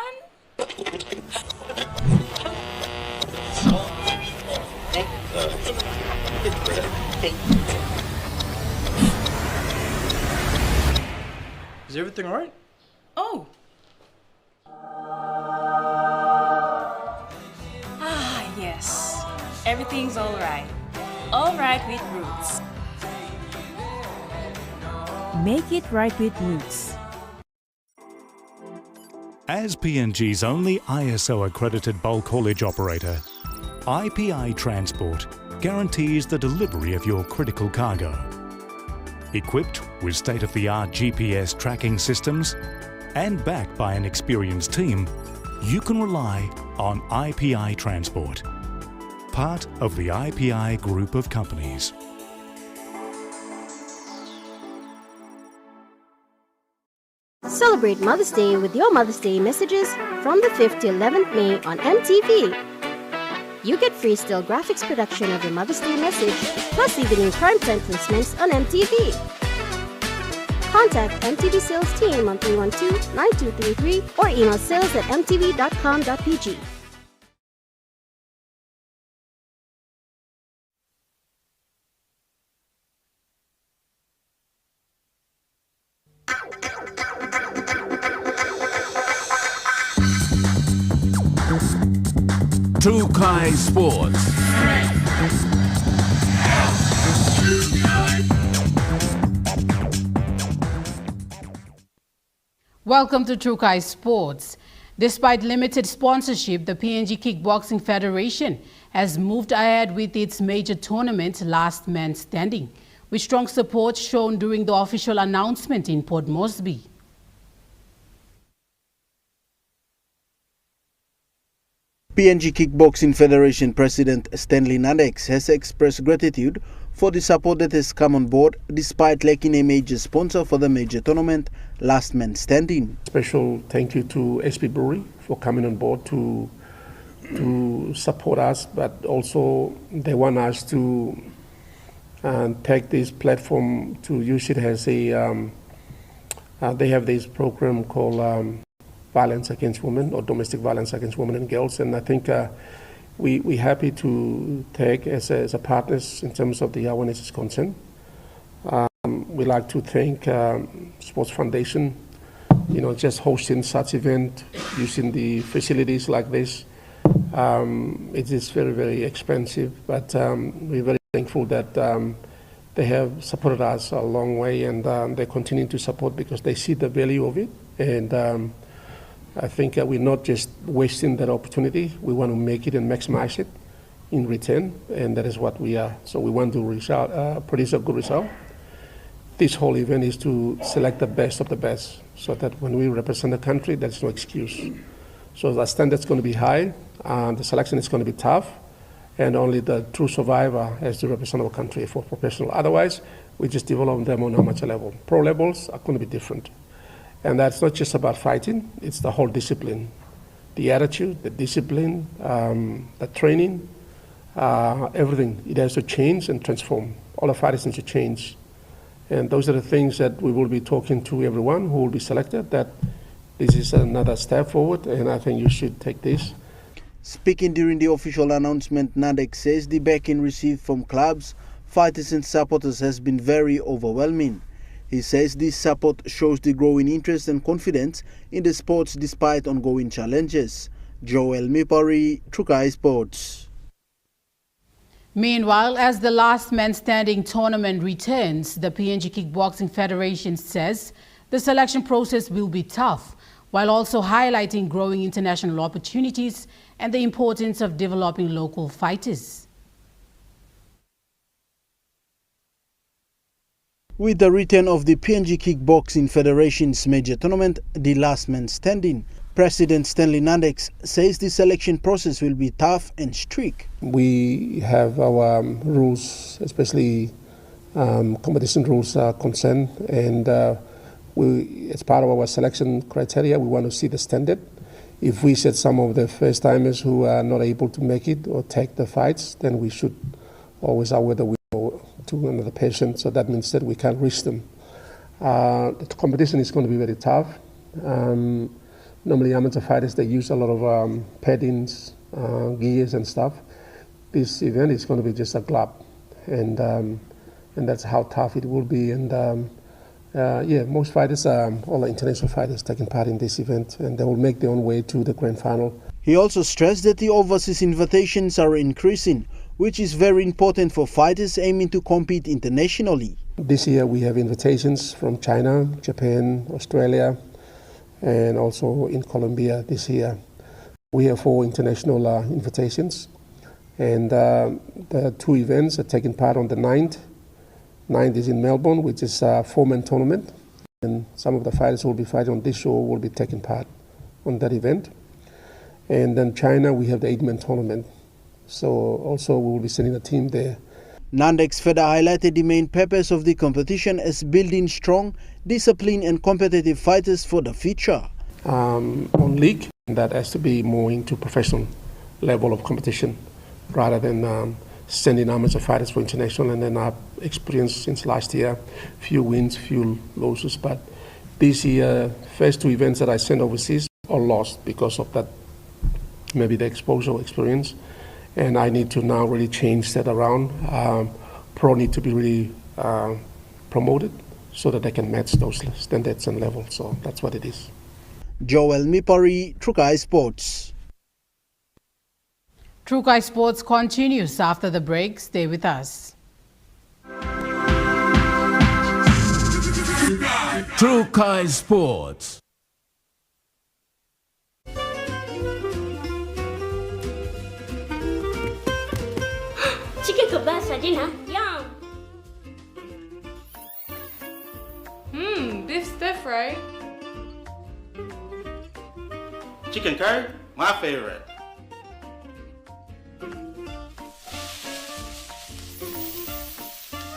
Is everything all right? Oh. Yes. Everything's all right. All right with Roots. Make it right with Roots. As PNG's only ISO-accredited bulk haulage operator, IPI Transport guarantees the delivery of your critical cargo. Equipped with state-of-the-art GPS tracking systems and backed by an experienced team, you can rely on IPI Transport, part of the IPI group of companies. Celebrate Mother's Day with your Mother's Day messages from the 5th to 11th May on MTV. You get free still graphics production of your Mother's Day message, plus evening primetime placements on MTV. Contact MTV sales team on 312-9233 or email sales@mtv.com.pg. Trukai Sports. Welcome to Trukai Sports. Despite limited sponsorship, the PNG Kickboxing Federation has moved ahead with its major tournament, Last Man Standing, with strong support shown during the official announcement in Port Moresby. PNG Kickboxing Federation President Stanley Nadex has expressed gratitude for the support that has come on board despite lacking a major sponsor for the major tournament, Last Man Standing. Special thank you to SP Brewery for coming on board to support us, but also they want us to take this platform to use it as a, they have this program called violence against women or domestic violence against women and girls, and I think we're happy to take as a partners in terms of the awareness is concerned. We like to thank Sports Foundation, just hosting such event, using the facilities like this. It is very, very expensive, but we're very thankful that they have supported us a long way, and they continue to support because they see the value of it. And I think we're not just wasting that opportunity. We want to make it and maximize it in return, and that is what we are. So we want to produce a good result. This whole event is to select the best of the best, so that when we represent the country, there's no excuse. So the standard's going to be high, and the selection is going to be tough, and only the true survivor has to represent our country for professional. Otherwise, we just develop them on amateur level. Pro levels are going to be different. And that's not just about fighting, it's the whole discipline. The attitude, the discipline, the training, everything. It has to change and transform. All the fighters need to change. And those are the things that we will be talking to everyone who will be selected, that this is another step forward, and I think you should take this. Speaking during the official announcement, Nadek says the backing received from clubs, fighters and supporters has been very overwhelming. He says this support shows the growing interest and confidence in the sports despite ongoing challenges. Joel Mipari, Trukai Sports. Meanwhile, as the Last Man Standing tournament returns, the PNG Kickboxing Federation says the selection process will be tough, while also highlighting growing international opportunities and the importance of developing local fighters. With the return of the PNG Kickboxing Federation's major tournament, the last man standing, President Stanley Nandex says the selection process will be tough and strict. We have our rules, especially competition rules are concerned, and as part of our selection criteria, we want to see the standard. If we set some of the first-timers who are not able to make it or take the fights, then we should always aware that we go to another patient, so that means that we can't reach them. The competition is going to be very tough. Normally amateur fighters, they use a lot of paddings, gears and stuff. This event is going to be just a glove, and that's how tough it will be. And most fighters, all the international fighters taking part in this event, and they will make their own way to the grand final. He also stressed that the overseas invitations are increasing, which is very important for fighters aiming to compete internationally. This year we have invitations from China, Japan, Australia, and also in Colombia this year. We have 4 international invitations, and the 2 events are taking part on the 9th. 9th is in Melbourne, which is a 4-man tournament, and some of the fighters who will be fighting on this show will be taking part on that event. And then China, we have the 8-man tournament, so also we will be sending a team there. Nandex further highlighted the main purpose of the competition as building strong, disciplined and competitive fighters for the future. On league, that has to be more into professional level of competition rather than sending amateur fighters for international. And then I've experienced since last year few wins, few losses, but this year first 2 events that I sent overseas are lost because of that, maybe the exposure experience. And I need to now really change that around. Pro need to be really promoted so that they can match those standards and levels. So that's what it is. Joel Mipari, Trukai Sports. Trukai Sports continues after the break. Stay with us. Trukai Sports. Chicken kebab saja nak? Yum! Beef stir fry. Chicken curry, my favorite.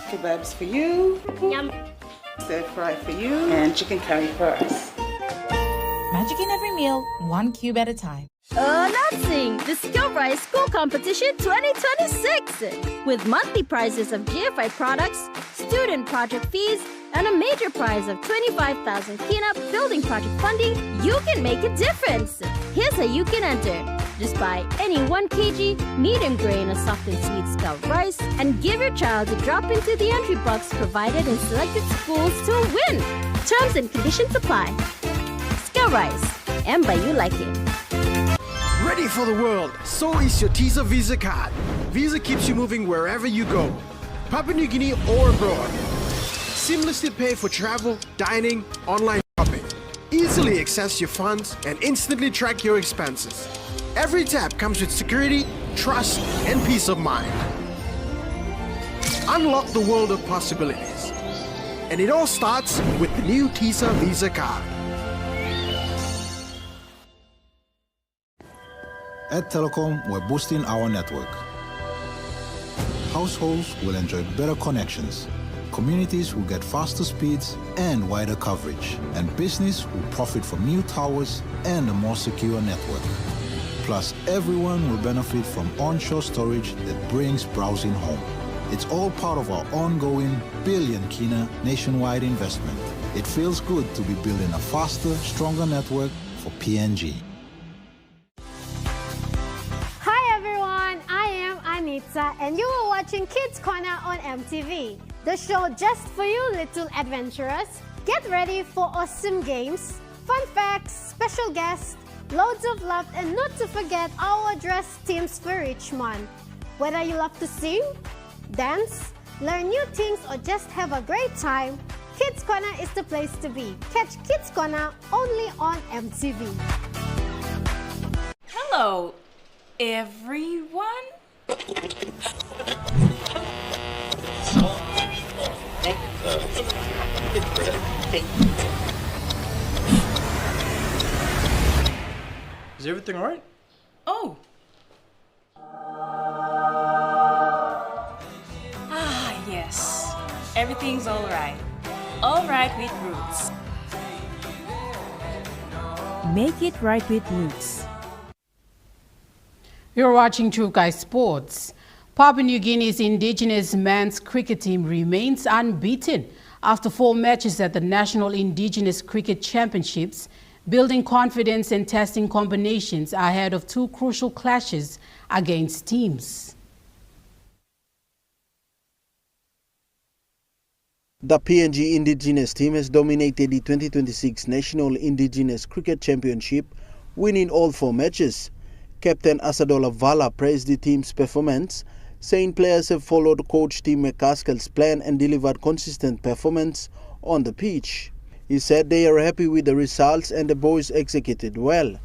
Kebabs for you. Yum! Stir fry for you. And chicken curry for us. Magic in every meal, 1 cube at a time. Announcing the Skill Rise School Competition 2026! With monthly prizes of GFI products, student project fees, and a major prize of 25,000 Kina building project funding, you can make a difference! Here's how you can enter. Just buy any 1 kg medium grain or soft and sweet Scout rice and give your child a drop into the entry box provided in selected schools to win! Terms and conditions apply. Scout Rice. And by you like it. Ready for the world, so is your TISA Visa card. Visa keeps you moving wherever you go, Papua New Guinea or abroad. Seamlessly pay for travel, dining, online shopping. Easily access your funds and instantly track your expenses. Every tap comes with security, trust, and peace of mind. Unlock the world of possibilities. And it all starts with the new TISA Visa card. At Telecom, we're boosting our network. Households will enjoy better connections, communities will get faster speeds and wider coverage, and business will profit from new towers and a more secure network. Plus, everyone will benefit from onshore storage that brings browsing home. It's all part of our ongoing billion Kina nationwide investment. It feels good to be building a faster, stronger network for PNG. And you are watching Kids Corner on MTV. The show just for you little adventurers. Get ready for awesome games, fun facts, special guests, loads of love, and not to forget our dress teams for each month. Whether you love to sing, dance, learn new things, or just have a great time, Kids Corner is the place to be. Catch Kids Corner only on MTV. Hello, everyone. Is everything alright? Oh. Yes. Everything's alright. Alright with Roots. Make it right with Roots. You're watching True Guys Sports. Papua New Guinea's Indigenous men's cricket team remains unbeaten after 4 matches at the National Indigenous Cricket Championships, building confidence and testing combinations ahead of 2 crucial clashes against teams. The PNG Indigenous team has dominated the 2026 National Indigenous Cricket Championship, winning all 4 matches. Captain Asadola Vala praised the team's performance, saying players have followed coach Tim McCaskill's plan and delivered consistent performance on the pitch. He said they are happy with the results and the boys executed well.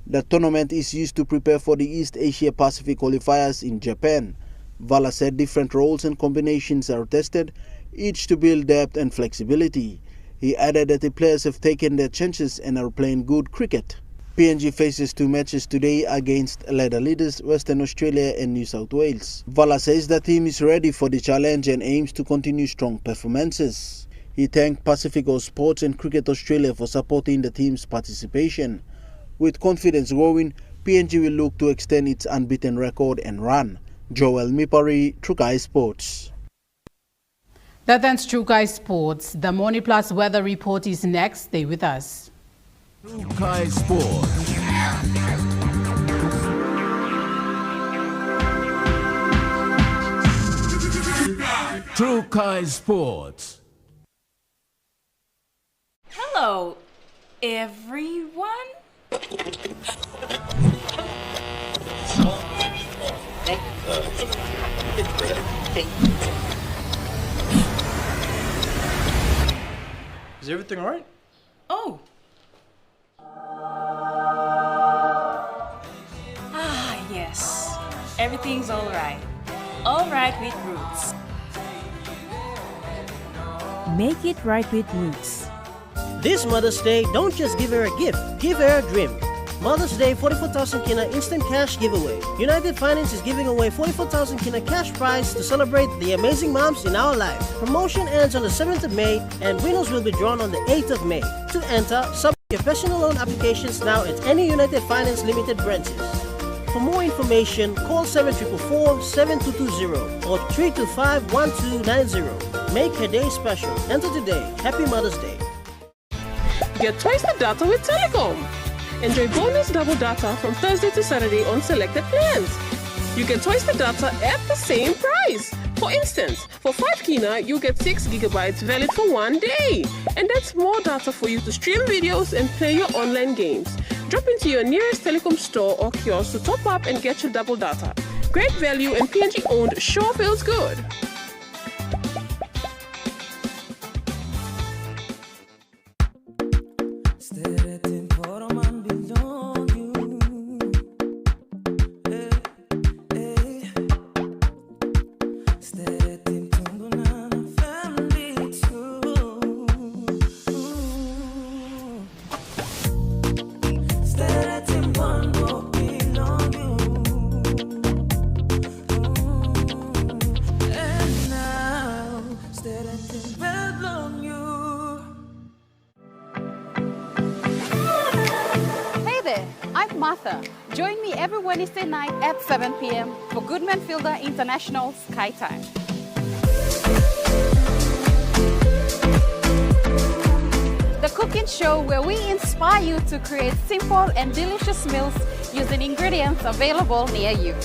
The tournament is used to prepare for the East Asia Pacific qualifiers in Japan. Vala said different roles and combinations are tested, each to build depth and flexibility. He added that the players have taken their chances and are playing good cricket. PNG faces 2 matches today against ladder leaders Western Australia and New South Wales. Vala says the team is ready for the challenge and aims to continue strong performances. He thanked Pacifico Sports and Cricket Australia for supporting the team's participation. With confidence growing, PNG will look to extend its unbeaten record and run. Joel Mipari, True Guys Sports. That ends True Guys Sports. The Morning Plus weather report is next. Stay with us. True Guys Sports. True Guys Sports. Hello, everyone. Is everything alright? Oh. Yes. Everything's alright. Alright with Roots. Make it right with Roots. This Mother's Day, don't just give her a gift, give her a dream. Mother's Day 44,000 Kina instant cash giveaway. United Finance is giving away 44,000 Kina cash prize to celebrate the amazing moms in our life. Promotion ends on the 7th of May and winners will be drawn on the 8th of May. To enter, submit your personal loan applications now at any United Finance Limited branches. For more information, call 7444-7220 or 325-1290. Make her day special. Enter today. Happy Mother's Day. Get twice the data with Telecom. Enjoy bonus double data from Thursday to Saturday on selected plans. You get twice the data at the same price. For instance, for 5 Kina, you get 6 gigabytes valid for 1 day. And that's more data for you to stream videos and play your online games. Drop into your nearest Telecom store or kiosk to top up and get your double data. Great value and PNG owned sure feels good. Join me every Wednesday night at 7 p.m. for Goodman Fielder International Sky Time. The cooking show where we inspire you to create simple and delicious meals using ingredients available near you.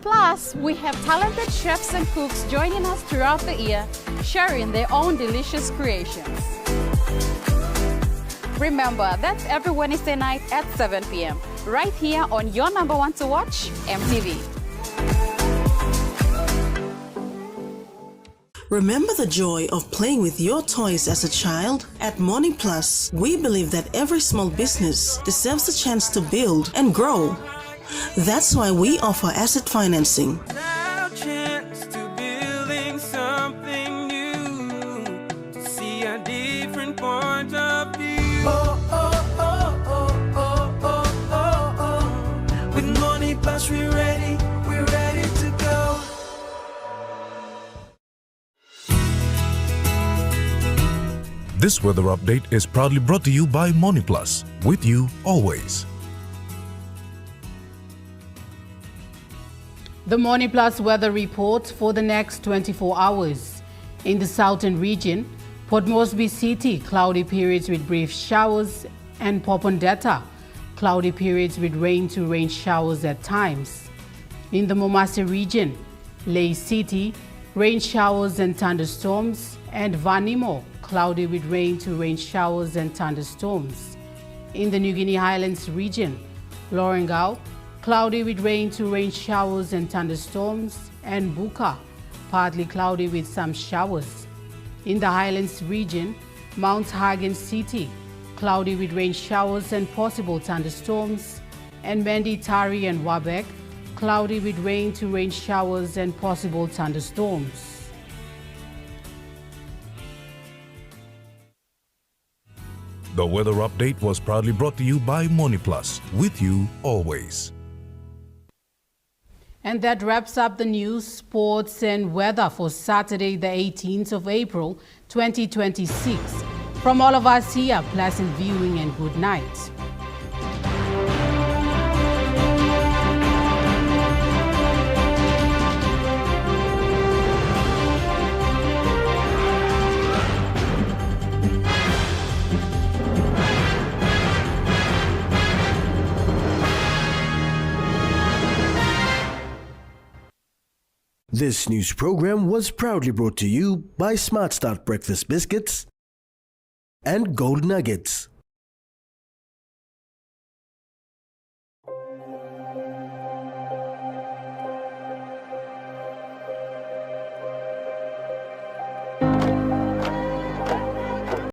Plus, we have talented chefs and cooks joining us throughout the year, sharing their own delicious creations. Remember, that's every Wednesday night at 7 p.m. right here on your #1 to watch, MTV. Remember the joy of playing with your toys as a child? At Money Plus, we believe that every small business deserves a chance to build and grow. That's why we offer asset financing. Now chance to building something new, to see a different point of view. With Money Plus we're ready to go. This weather update is proudly brought to you by Money Plus, with you always. The Money Plus weather report for the next 24 hours. In the southern region, Port Moresby City, cloudy periods with brief showers, and Popondetta, cloudy periods with rain to rain showers at times. In the Momase region, Lae City, rain showers and thunderstorms, and Vanimo, cloudy with rain to rain showers and thunderstorms. In the New Guinea Highlands region, Lorengau, cloudy with rain to rain showers and thunderstorms, and Buka, partly cloudy with some showers. In the Highlands region, Mount Hagen City, cloudy with rain showers and possible thunderstorms, and Mendi, Tari and Wabek, cloudy with rain to rain showers and possible thunderstorms. The weather update was proudly brought to you by Money Plus, with you always. And that wraps up the news, sports and weather for Saturday, the 18th of April, 2026. From all of us here, pleasant viewing and good night. This news program was proudly brought to you by Smart Start Breakfast Biscuits and Gold Nuggets.